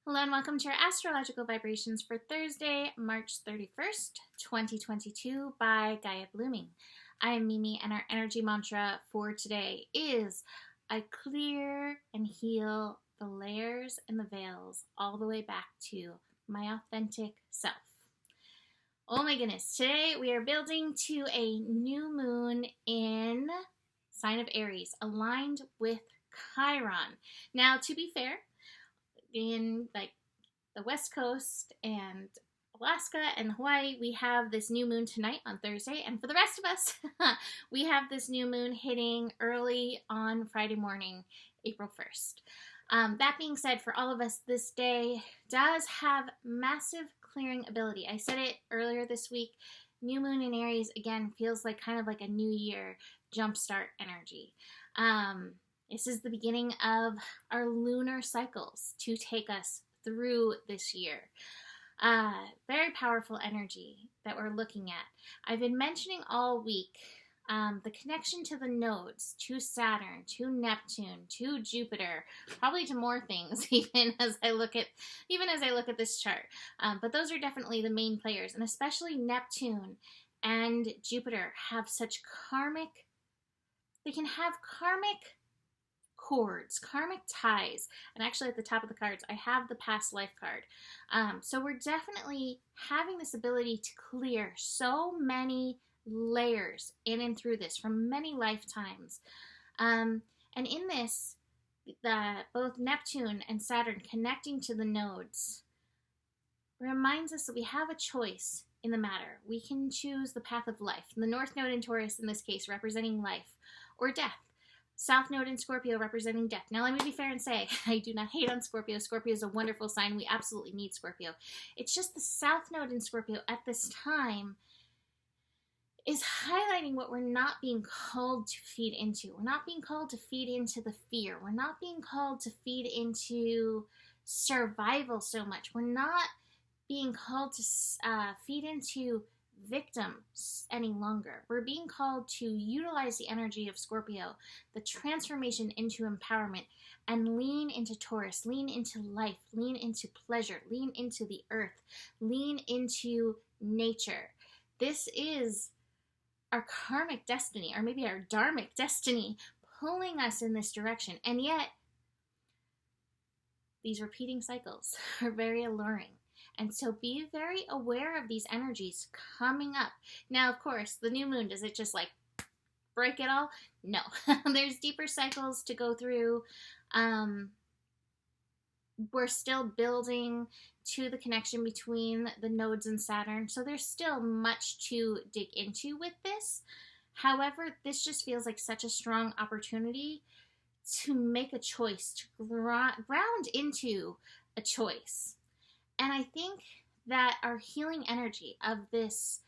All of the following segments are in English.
Hello and welcome to your astrological vibrations for Thursday, March 31st, 2022 by Gaia Blooming. I am Mimi and our energy mantra for today is I clear and heal the layers and the veils all the way back to my authentic self. Oh my goodness, today we are building to a new moon in sign of Aries, aligned with Chiron. Now, to be fair, in like the West Coast and Alaska and Hawaii, we have this new moon tonight on Thursday, and for the rest of us, we have this new moon hitting early on Friday morning, April 1st. That being said, for all of us, this day does have massive clearing ability. I said it earlier this week. New moon in Aries, again, feels like kind of like a new year jumpstart energy. This is the beginning of our lunar cycles to take us through this year. Very powerful energy that we're looking at. I've been mentioning all week the connection to the nodes, to Saturn, to Neptune, to Jupiter, probably to more things even as I look at this chart. But those are definitely the main players, and especially Neptune and Jupiter have such karmic. They can have karmic cords, karmic ties. And actually at the top of the cards, I have the past life card. So we're definitely having this ability to clear so many layers in and through this from many lifetimes. And in this, both Neptune and Saturn connecting to the nodes reminds us that we have a choice in the matter. We can choose the path of life. The North Node in Taurus, in this case, representing life or death. South Node in Scorpio representing death. Now, let me be fair and say, I do not hate on Scorpio. Scorpio is a wonderful sign. We absolutely need Scorpio. It's just the South Node in Scorpio at this time is highlighting what we're not being called to feed into. We're not being called to feed into the fear. We're not being called to feed into survival so much. We're not being called to feed into victims any longer. We're being called to utilize the energy of Scorpio, the transformation into empowerment, and lean into Taurus, lean into life, lean into pleasure, lean into the earth, lean into nature. This is our karmic destiny, or maybe our dharmic destiny, pulling us in this direction. And yet, these repeating cycles are very alluring. And so be very aware of these energies coming up. Now, of course, the new moon, does it just like break it all? No. There's deeper cycles to go through. We're still building to the connection between the nodes and Saturn. So there's still much to dig into with this. However, this just feels like such a strong opportunity to make a choice, to ground into a choice. And I think that our healing energy of this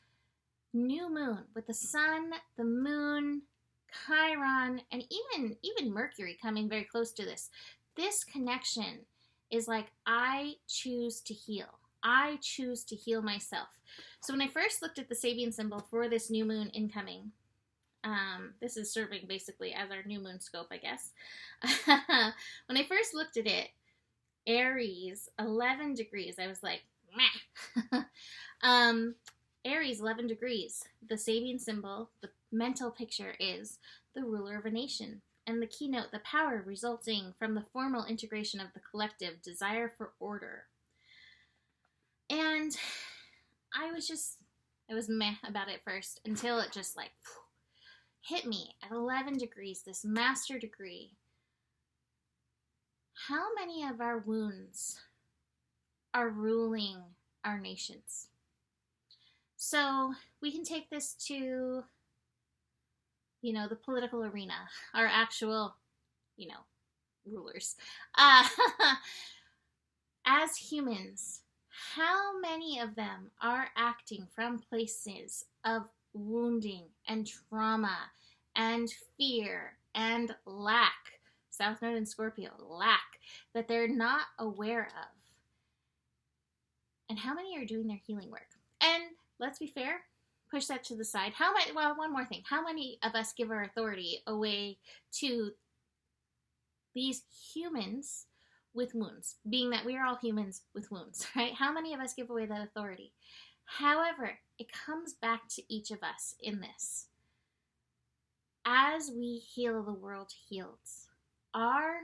new moon with the sun, the moon, Chiron, and even Mercury coming very close to this connection is like, I choose to heal. I choose to heal myself. So when I first looked at the Sabian symbol for this new moon incoming, this is serving basically as our new moon scope, I guess. When I first looked at it, Aries, 11 degrees. I was like, meh. Aries, 11 degrees. The Sabian symbol, the mental picture is the ruler of a nation. And the keynote, the power resulting from the formal integration of the collective desire for order. And I was meh about it first until it just like hit me at 11 degrees, this master degree. How many of our wounds are ruling our nations? So we can take this to, the political arena, our actual, rulers. As humans, how many of them are acting from places of wounding and trauma and fear and lack? South Node and Scorpio, lack, that they're not aware of. And how many are doing their healing work? And let's be fair, push that to the side. One more thing. How many of us give our authority away to these humans with wounds, being that we are all humans with wounds, right? How many of us give away that authority? However, it comes back to each of us in this. As we heal, the world heals. Our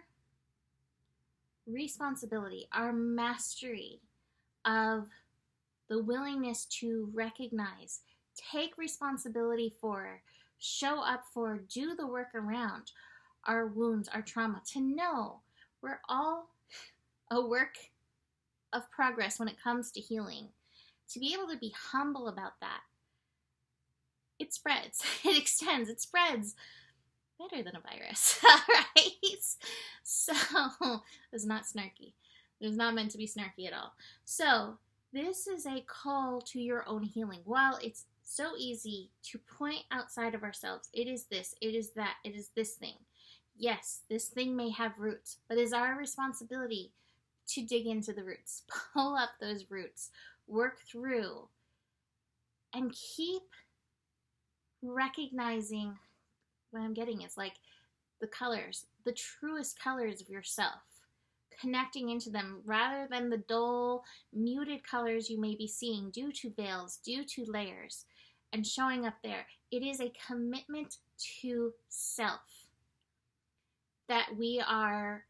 responsibility, our mastery of the willingness to recognize, take responsibility for, show up for, do the work around our wounds, our trauma, to know we're all a work of progress when it comes to healing. To be able to be humble about that, it spreads, it extends, it spreads better than a virus, right? So, it's not snarky. It was not meant to be snarky at all. So, this is a call to your own healing. While it's so easy to point outside of ourselves, it is this, it is that, it is this thing. Yes, this thing may have roots, but it is our responsibility to dig into the roots, pull up those roots, work through, and keep recognizing what I'm getting is like the colors, the truest colors of yourself, connecting into them rather than the dull, muted colors you may be seeing due to veils, due to layers, and showing up there. It is a commitment to self that we are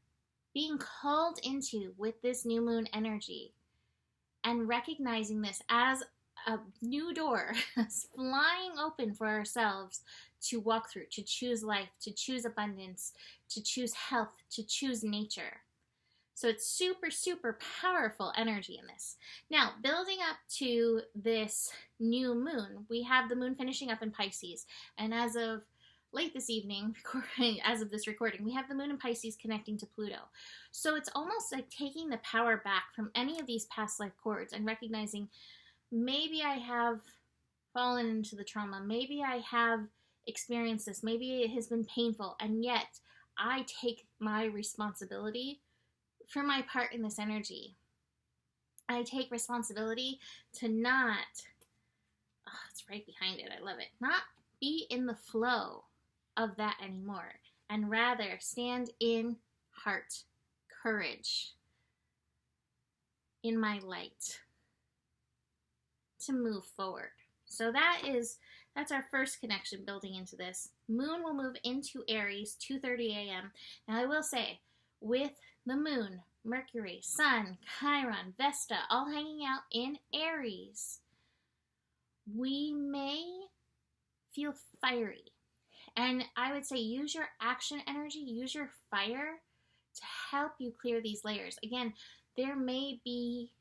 being called into with this new moon energy, and recognizing this as a new door flying open for ourselves to walk through, to choose life, to choose abundance, to choose health, to choose nature. So it's super, super powerful energy in this. Now, building up to this new moon, we have the moon finishing up in Pisces. And as of late this evening, as of this recording, we have the moon in Pisces connecting to Pluto. So it's almost like taking the power back from any of these past life cords and recognizing, maybe I have fallen into the trauma, maybe I have experienced this, maybe it has been painful, and yet I take my responsibility for my part in this energy. I take responsibility to not, it's right behind it, I love it, not be in the flow of that anymore, and rather stand in heart, courage, in my light, to move forward. So that's our first connection building into this. Moon will move into Aries, 2:30 a.m. Now I will say, with the moon, Mercury, Sun, Chiron, Vesta, all hanging out in Aries, we may feel fiery. And I would say use your action energy, use your fire to help you clear these layers. Again, there may be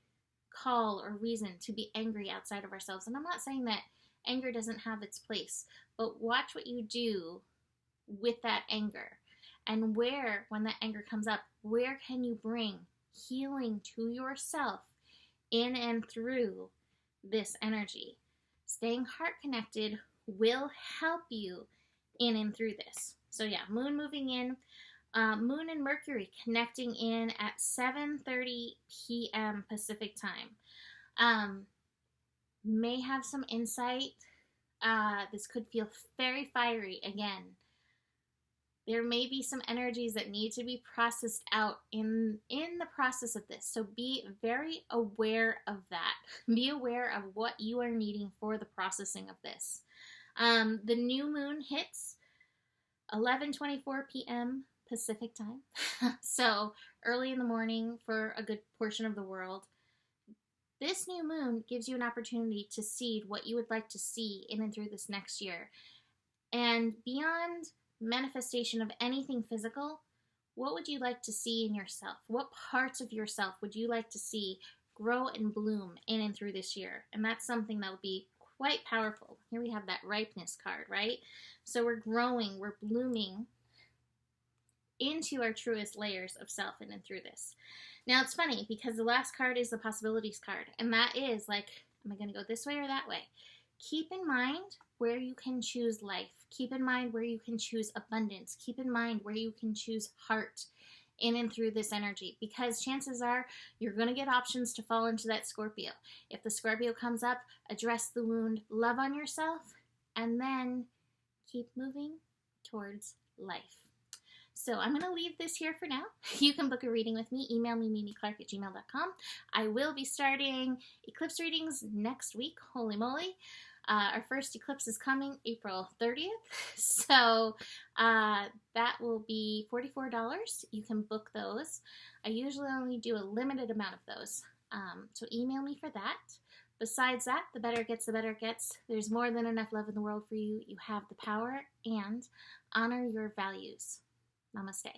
call or reason to be angry outside of ourselves. And I'm not saying that anger doesn't have its place, but watch what you do with that anger. And where, when that anger comes up, where can you bring healing to yourself in and through this energy? Staying heart connected will help you in and through this. So yeah, moon moving in, moon and Mercury connecting in at 7:30 p.m. Pacific time. May have some insight. This could feel very fiery again. There may be some energies that need to be processed out in the process of this. So be very aware of that. Be aware of what you are needing for the processing of this. The new moon hits 11:24 p.m. Pacific time. So early in the morning for a good portion of the world. This new moon gives you an opportunity to seed what you would like to see in and through this next year. And beyond manifestation of anything physical, what would you like to see in yourself? What parts of yourself would you like to see grow and bloom in and through this year? And that's something that will be quite powerful. Here we have that ripeness card, right? So we're growing, we're blooming into our truest layers of self in and through this. Now it's funny because the last card is the possibilities card, and that is like, am I going to go this way or that way? Keep in mind where you can choose life. Keep in mind where you can choose abundance. Keep in mind where you can choose heart in and through this energy, because chances are you're going to get options to fall into that Scorpio. If the Scorpio comes up, address the wound, love on yourself, and then keep moving towards life. So I'm going to leave this here for now. You can book a reading with me. Email me, mimiclark@gmail.com. I will be starting eclipse readings next week. Holy moly. Our first eclipse is coming April 30th. So that will be $44. You can book those. I usually only do a limited amount of those. So email me for that. Besides that, the better it gets, the better it gets. There's more than enough love in the world for you. You have the power, and honor your values. Namaste.